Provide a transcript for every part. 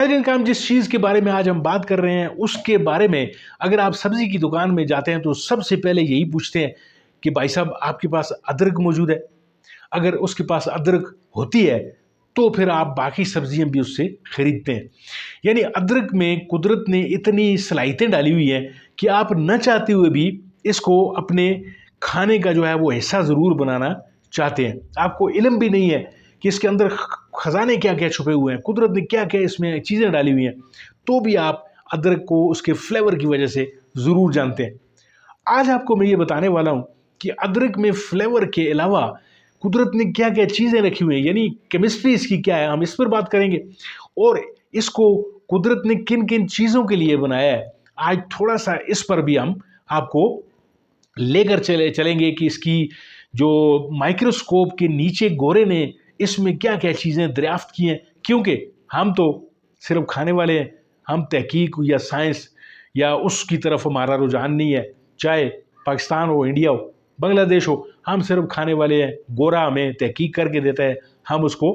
कام जिस चीज़ के बारे में आज हम बात कर रहे हैं उसके बारे में अगर आप सब्जी की दुकान में जाते हैं तो सबसे पहले यही पूछते हैं कि भाई साहब आपके पास अदरक मौजूद है। अगर उसके पास अदरक होती है तो फिर आप बाकी सब्जियां भी उससे खरीदते हैं। यानी अदरक में कुदरत ने इतनी सलाहियतें डाली हुई हैं कि आप न चाहते हुए भी इसको अपने खाने का जो है वो हिस्सा ज़रूर बनाना चाहते हैं। आपको इल्म भी नहीं है कि इसके अंदर खजाने क्या क्या छुपे हुए हैं, कुदरत ने क्या क्या इसमें चीज़ें डाली हुई हैं, तो भी आप अदरक को उसके फ्लेवर की वजह से ज़रूर जानते हैं। आज आपको मैं ये बताने वाला हूँ कि अदरक में फ्लेवर के अलावा कुदरत ने क्या क्या चीज़ें रखी हुई हैं, यानी केमिस्ट्री इसकी क्या है, हम इस पर बात करेंगे। और इसको कुदरत ने किन किन चीज़ों के लिए बनाया है, आज थोड़ा सा इस पर भी हम आपको लेकर चलेंगे कि इसकी जो माइक्रोस्कोप के नीचे गोरे ने इसमें क्या क्या चीज़ें दरियाफ्त की हैं। क्योंकि हम तो सिर्फ खाने वाले हैं, हम तहकीक या साइंस या उसकी तरफ हमारा रुझान नहीं है। चाहे पाकिस्तान हो, इंडिया हो, बांग्लादेश हो, हम सिर्फ खाने वाले हैं। गोरा हमें तहकीक करके देता है, हम उसको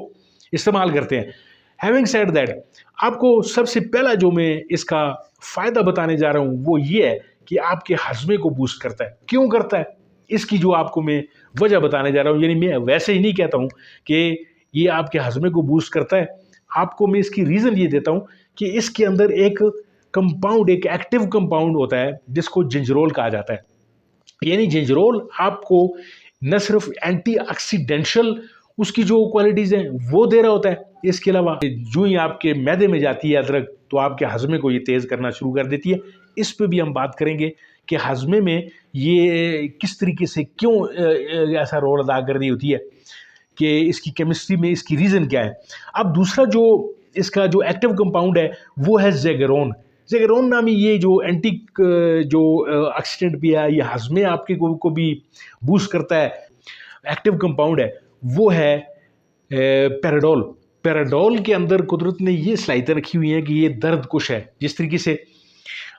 इस्तेमाल करते हैं। हैविंग सेड दैट, आपको सबसे पहला जो मैं इसका फ़ायदा बताने जा रहा हूँ वो ये है कि आपके हज़मे को बूस्ट करता है। क्यों करता है, इसकी जो आपको मैं वजह बताने जा रहा हूँ। यानी मैं वैसे ही नहीं कहता हूँ कि ये आपके हज़मे को बूस्ट करता है, आपको मैं इसकी रीज़न ये देता हूँ कि इसके अंदर एक कंपाउंड, एक एक्टिव कंपाउंड होता है जिसको जिंजरोल कहा जाता है। यानी जिंजरोल आपको न सिर्फ एंटीऑक्सीडेंशियल उसकी जो क्वालिटीज़ हैं वो दे रहा होता है, इसके अलावा जो ही आपके मैदे में जाती है अदरक तो आपके हज़मे को ये तेज़ करना शुरू कर देती है। इस पे भी हम बात करेंगे कि हज़मे में ये किस तरीके से क्यों ऐसा रोल अदा कर रही होती है, कि इसकी केमिस्ट्री में इसकी रीज़न क्या है। अब दूसरा जो इसका जो एक्टिव कंपाउंड है वो है ज़ेगेरोन। ज़ेगेरोन नामी ये जो एंटी जो ऑक्सीडेंट भी है, ये हज़मे आपके को भी बूस्ट करता है। एक्टिव कंपाउंड है वो है पैराडोल। पैराडोल के अंदर कुदरत ने ये सलाहियतें रखी हुई हैं कि ये दर्द कुश है। जिस तरीके से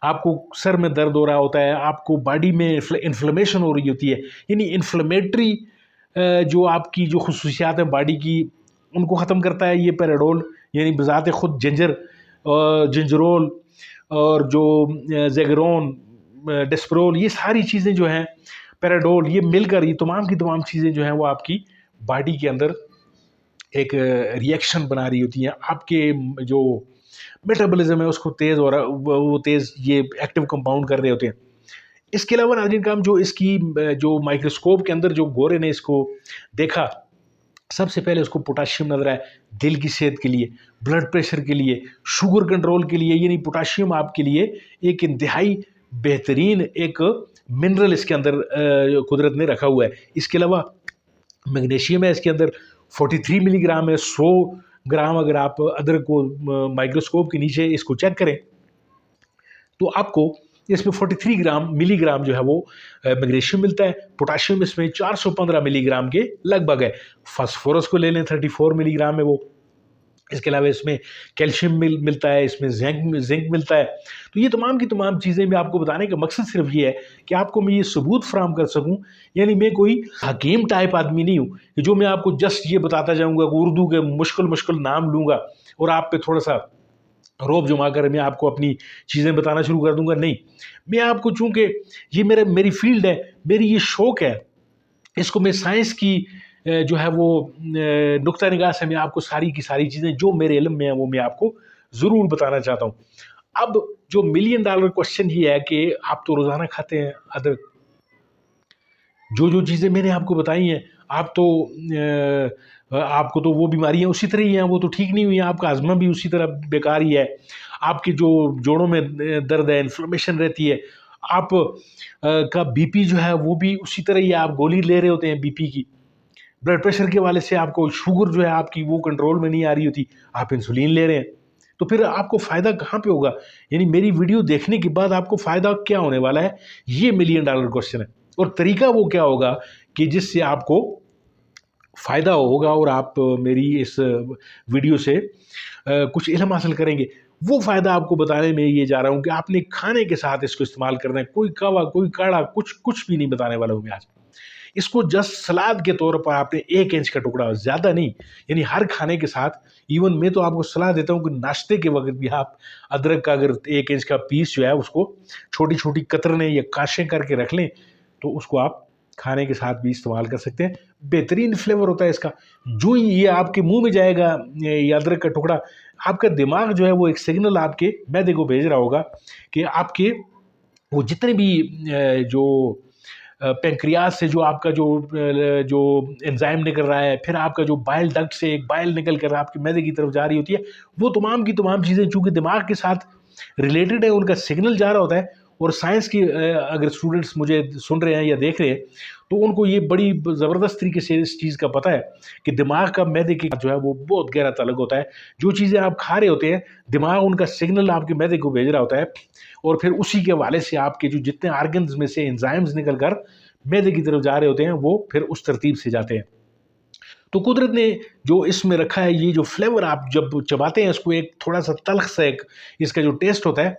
आपको सर में दर्द हो रहा होता है, आपको बॉडी में इन्फ्लेमेशन हो रही होती है, यानी इन्फ्लेमेटरी जो आपकी जो खुसूसियात हैं बॉडी की उनको ख़त्म करता है ये पैराडोल। यानी बज़ात ख़ुद जिंजरोल और जो ज़ेगेरोन, डेस्परोल, ये सारी चीज़ें जो हैं, पैराडोल, ये मिलकर ये तमाम की तमाम चीज़ें जो हैं वो आपकी बॉडी के अंदर एक रिएक्शन बना रही होती हैं। आपके जो मेटाबॉलिज्म है उसको तेज़ हो रहा, वो तेज़ ये एक्टिव कंपाउंड कर रहे होते हैं। इसके अलावा नाज़रीन काम जो इसकी जो माइक्रोस्कोप के अंदर जो गोरे ने इसको देखा, सबसे पहले उसको पोटाशियम नज़र आया दिल की सेहत के लिए, ब्लड प्रेशर के लिए, शुगर कंट्रोल के लिए। यानी पोटाशियम आपके लिए एक इंतहाई बेहतरीन एक मिनरल इसके अंदर कुदरत ने रखा हुआ है। इसके अलावा मैग्नीशियम है इसके अंदर 43 मिलीग्राम है। 100 ग्राम अगर आप अदरक को माइक्रोस्कोप के नीचे इसको चेक करें तो आपको इसमें 43 मिलीग्राम जो है वो मैग्नीशियम मिलता है। पोटाशियम इसमें 415 मिलीग्राम के लगभग है। फास्फोरस को ले लें 34 मिलीग्राम है वो। इसके अलावा इसमें कैल्शियम मिलता है, इसमें जिंक मिलता है। तो ये तमाम की तमाम चीज़ें मैं आपको बताने का मकसद सिर्फ ये है कि आपको मैं ये सबूत फराहम कर सकूं। यानी मैं कोई हकीम टाइप आदमी नहीं हूँ कि जो मैं आपको जस्ट ये बताता जाऊँगा, उर्दू के मुश्किल नाम लूँगा और आप पे थोड़ा सा रोब जमा कर मैं आपको अपनी चीज़ें बताना शुरू कर दूंगा। नहीं, मैं आपको, चूँकि ये मेरी फील्ड है, मेरी ये शौक़ है, इसको मैं साइंस की जो है वो नुक्ता निगाह से मैं आपको सारी की सारी चीज़ें जो मेरे इल्म में है वो मैं आपको ज़रूर बताना चाहता हूँ। अब जो $1 मिलियन क्वेश्चन ये है कि आप तो रोज़ाना खाते हैं अदरक, जो चीज़ें मैंने आपको बताई हैं आप तो आपको तो वो बीमारियां उसी तरह ही हैं, वो तो ठीक नहीं हुई हैं, आपका हज़मा भी उसी तरह बेकार ही है, आपके जो जोड़ों में दर्द है, इन्फ्लेमेशन रहती है, आप का बीपी जो है वो भी उसी तरह ही है, आप गोली ले रहे होते हैं बीपी की। ब्लड प्रेशर के वाले से आपको शुगर जो है आपकी वो कंट्रोल में नहीं आ रही होती, आप इंसुलिन ले रहे हैं, तो फिर आपको फ़ायदा कहाँ पे होगा? यानी मेरी वीडियो देखने के बाद आपको फ़ायदा क्या होने वाला है, ये $1 मिलियन क्वेश्चन है। और तरीका वो क्या होगा कि जिससे आपको फ़ायदा होगा और आप मेरी इस वीडियो से कुछ इल्म हासिल करेंगे। वो फ़ायदा आपको बताने में ये जा रहा हूँ कि आपने खाने के साथ इसको इस्तेमाल करना है। कोई कावा, कोई काढ़ा, कुछ भी नहीं बताने वाला हूँ मैं आज। اس کو جسٹ سلاد کے طور پر آپ نے 1 انچ کا ٹکڑا، زیادہ نہیں، یعنی ہر کھانے کے ساتھ، ایون میں تو آپ کو صلاح دیتا ہوں کہ ناشتے کے وقت بھی آپ ادرک کا اگر 1 انچ کا پیس جو ہے اس کو چھوٹی چھوٹی قطریں یا کاشیں کر کے رکھ لیں تو اس کو آپ کھانے کے ساتھ بھی استعمال کر سکتے ہیں، بہترین فلیور ہوتا ہے اس کا۔ جو ہی یہ آپ کے منہ میں جائے گا یہ ادرک کا ٹکڑا، آپ کا دماغ جو ہے وہ ایک سگنل آپ کے معدے کو بھیج رہا ہوگا کہ آپ کے وہ جتنے بھی جو پینکریاس سے جو آپ کا جو انزائم نکل رہا ہے، پھر آپ کا جو بائل ڈکٹ سے ایک بائل نکل کر آپ کے معدے کی طرف جا رہی ہوتی ہے، وہ تمام کی تمام چیزیں چونکہ دماغ کے ساتھ ریلیٹڈ ہے، ان کا سگنل جا رہا ہوتا ہے۔ اور سائنس کی اگر اسٹوڈنٹس مجھے سن رہے ہیں یا دیکھ رہے ہیں تو ان کو یہ بڑی زبردست طریقے سے اس چیز کا پتہ ہے کہ دماغ کا معدے کے جو ہے وہ بہت گہرا تعلق ہوتا ہے۔ جو چیزیں آپ کھا رہے ہوتے ہیں دماغ ان کا سگنل آپ کے معدے کو بھیج رہا ہوتا ہے، اور پھر اسی کے حوالے سے آپ کے جو جتنے آرگنز میں سے انزائمز نکل کر معدے کی طرف جا رہے ہوتے ہیں وہ پھر اس ترتیب سے جاتے ہیں۔ تو قدرت نے جو اس میں رکھا ہے، یہ جو فلیور آپ جب چباتے ہیں اس کو، ایک تھوڑا سا تلخ سا ایک اس کا جو ٹیسٹ ہوتا ہے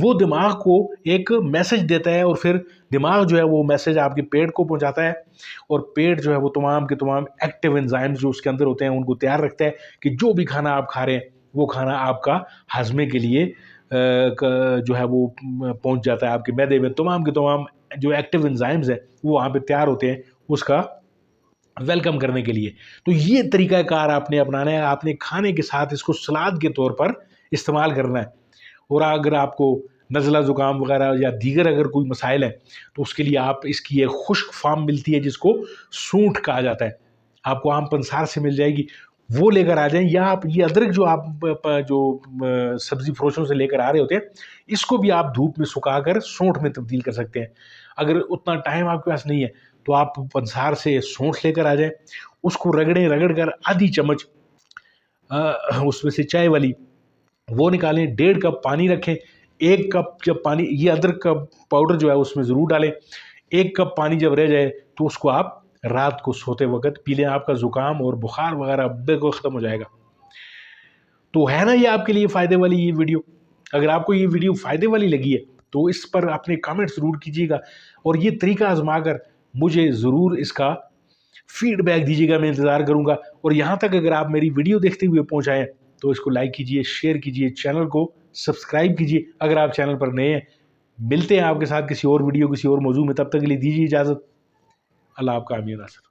وہ دماغ کو ایک میسج دیتا ہے، اور پھر دماغ جو ہے وہ میسج آپ کے پیٹ کو پہنچاتا ہے، اور پیٹ جو ہے وہ تمام کے تمام ایکٹیو انزائمز جو اس کے اندر ہوتے ہیں ان کو تیار رکھتا ہے کہ جو بھی کھانا آپ کھا رہے ہیں وہ کھانا آپ کا ہضمے کے لیے جو ہے وہ پہنچ جاتا ہے آپ کے معدے میں۔ تمام کے تمام جو ایکٹیو انزائمز ہیں وہ وہاں پہ تیار ہوتے ہیں اس کا ویلکم کرنے کے لیے۔ تو یہ طریقہ کار آپ نے اپنانا ہے، آپ نے کھانے کے ساتھ اس کو سلاد کے طور پر استعمال کرنا ہے۔ اور اگر آپ کو نزلہ زکام وغیرہ یا دیگر اگر کوئی مسائل ہیں تو اس کے لیے آپ اس کی ایک خشک فارم ملتی ہے جس کو سونٹھ کہا جاتا ہے، آپ کو عام پنسار سے مل جائے گی، وہ لے کر آ جائیں، یا آپ یہ ادرک جو آپ جو سبزی فروشوں سے لے کر آ رہے ہوتے ہیں اس کو بھی آپ دھوپ میں سکھا کر سونٹھ میں تبدیل کر سکتے ہیں۔ اگر اتنا ٹائم آپ کے پاس نہیں ہے تو آپ پنسار سے سونٹھ لے کر آ جائیں، اس کو رگڑ کر آدھی چمچ اس میں سے چائے والی وہ نکالیں، 1.5 کپ پانی رکھیں، 1 کپ جب پانی، یہ ادرک کا پاؤڈر جو ہے اس میں ضرور ڈالیں، 1 کپ پانی جب رہ جائے تو اس کو آپ رات کو سوتے وقت پی لیں، آپ کا زکام اور بخار وغیرہ بالکل ختم ہو جائے گا۔ تو ہے نا یہ آپ کے لیے فائدے والی یہ ویڈیو؟ اگر آپ کو یہ ویڈیو فائدے والی لگی ہے تو اس پر اپنے کامنٹ ضرور کیجیے گا، اور یہ طریقہ آزما کر مجھے ضرور اس کا فیڈ بیک دیجیے گا، میں انتظار کروں گا۔ اور یہاں تک اگر آپ میری ویڈیو دیکھتے ہوئے پہنچائیں تو اس کو لائک کیجیے، شیئر کیجیے، چینل کو سبسکرائب کیجیے اگر آپ چینل پر نئے ہیں۔ ملتے ہیں آپ کے ساتھ کسی اور ویڈیو کسی اور موضوع میں، تب تک کے لیے دیجیے اجازت۔ اللہ آپ کا حامی و ناصر۔